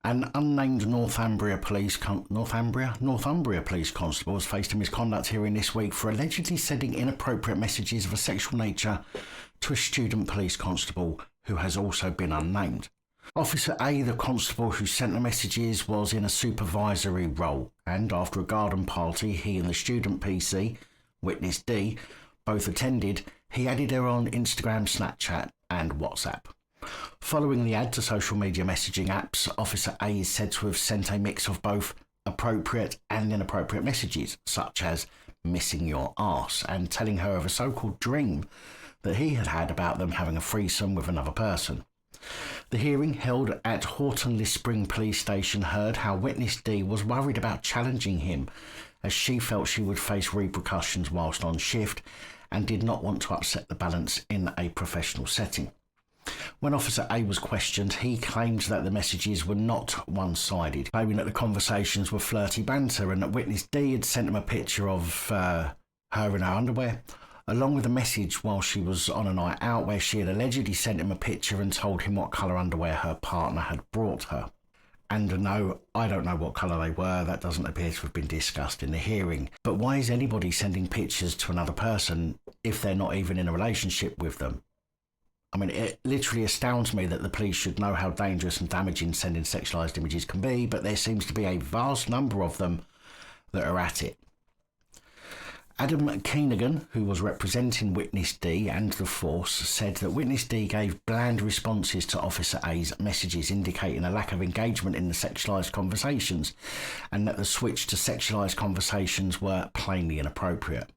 An unnamed Northumbria police constable has faced a misconduct hearing this week for allegedly sending inappropriate messages of a sexual nature to a student police constable who has also been unnamed. Officer A, the constable who sent the messages, was in a supervisory role, and after a garden party he and the student PC, witness D, both attended, he added her on Instagram, Snapchat and WhatsApp. Following the add to social media messaging apps, Officer A is said to have sent a mix of both appropriate and inappropriate messages, such as missing your arse, and telling her of a so-called dream that he had had about them having a threesome with another person. The hearing, held at Horton-le-Spring Police Station, heard how witness D was worried about challenging him, as she felt she would face repercussions whilst on shift and did not want to upset the balance in a professional setting. When Officer A was questioned, he claimed that the messages were not one-sided, claiming that the conversations were flirty banter and that witness D had sent him a picture of her in her underwear, along with a message while she was on a night out where she had allegedly sent him a picture and told him what colour underwear her partner had brought her. And no, I don't know what colour they were, that doesn't appear to have been discussed in the hearing. But why is anybody sending pictures to another person if they're not even in a relationship with them? I mean, it literally astounds me that the police should know how dangerous and damaging sending sexualised images can be, but there seems to be a vast number of them that are at it. Adam Keenagan, who was representing witness D and the force, said that witness D gave bland responses to Officer A's messages, indicating a lack of engagement in the sexualised conversations, and that the switch to sexualised conversations were plainly inappropriate.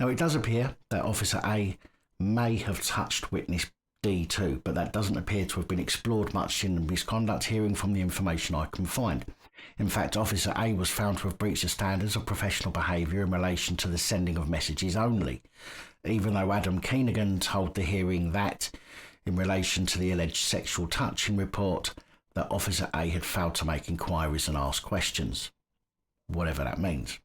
Now, it does appear that Officer A may have touched witness D too, but that doesn't appear to have been explored much in the misconduct hearing from the information I can find. In fact, Officer A was found to have breached the standards of professional behaviour in relation to the sending of messages only, even though Adam Keenagan told the hearing that, in relation to the alleged sexual touching report, that Officer A had failed to make inquiries and ask questions, whatever that means.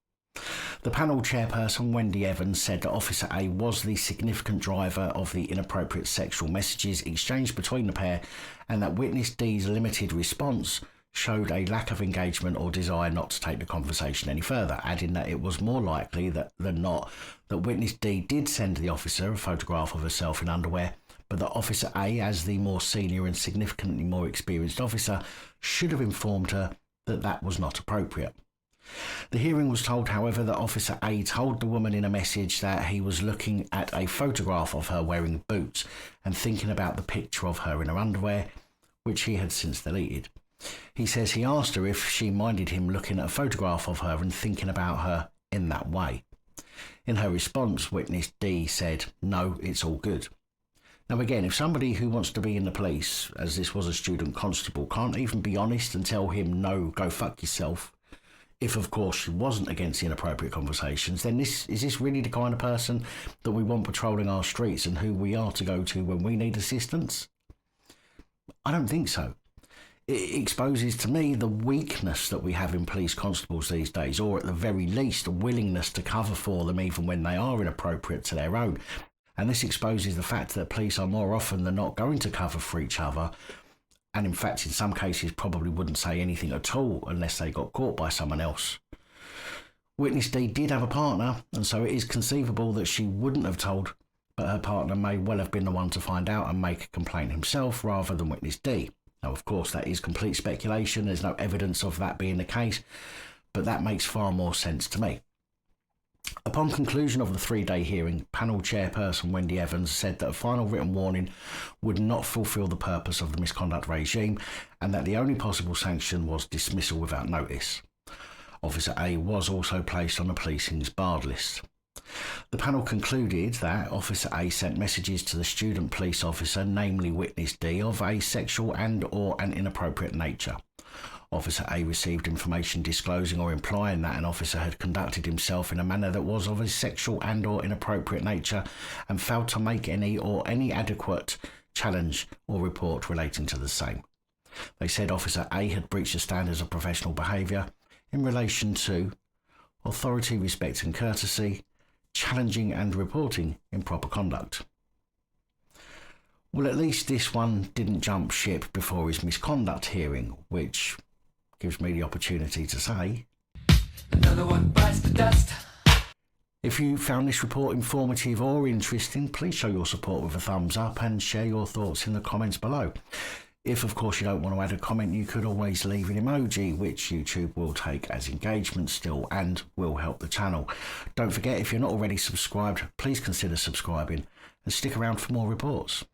The panel chairperson, Wendy Evans, said that Officer A was the significant driver of the inappropriate sexual messages exchanged between the pair, and that witness D's limited response showed a lack of engagement or desire not to take the conversation any further, adding that it was more likely than not that witness D did send the officer a photograph of herself in underwear, but that Officer A, as the more senior and significantly more experienced officer, should have informed her that that was not appropriate. The hearing was told, however, that Officer A told the woman in a message that he was looking at a photograph of her wearing boots and thinking about the picture of her in her underwear, which he had since deleted. He says he asked her if she minded him looking at a photograph of her and thinking about her in that way. In her response, witness D said, "No, it's all good." Now again, if somebody who wants to be in the police, as this was a student constable, can't even be honest and tell him, "No, go fuck yourself," if of course she wasn't against the inappropriate conversations, then is this really the kind of person that we want patrolling our streets and who we are to go to when we need assistance? I don't think so. It exposes to me the weakness that we have in police constables these days, or at the very least a willingness to cover for them even when they are inappropriate to their own. And this exposes the fact that police are more often than not going to cover for each other, and in fact in some cases probably wouldn't say anything at all unless they got caught by someone else. Witness D did have a partner, and so it is conceivable that she wouldn't have told, but her partner may well have been the one to find out and make a complaint himself rather than witness D. Now, of course, that is complete speculation. There's no evidence of that being the case, but that makes far more sense to me. Upon conclusion of the 3-day hearing, panel chairperson Wendy Evans said that a final written warning would not fulfil the purpose of the misconduct regime and that the only possible sanction was dismissal without notice. Officer A was also placed on the policing's barred list. The panel concluded that Officer A sent messages to the student police officer, namely witness D, of a sexual and/or an inappropriate nature. Officer A received information disclosing or implying that an officer had conducted himself in a manner that was of a sexual and/or inappropriate nature and failed to make any adequate challenge or report relating to the same. They said Officer A had breached the standards of professional behaviour in relation to authority, respect and courtesy, challenging and reporting improper conduct. Well, at least this one didn't jump ship before his misconduct hearing, which gives me the opportunity to say, another one bites the dust. If you found this report informative or interesting, please show your support with a thumbs up and share your thoughts in the comments below. If, of course, you don't want to add a comment, you could always leave an emoji, which YouTube will take as engagement still and will help the channel. Don't forget, if you're not already subscribed, please consider subscribing and stick around for more reports.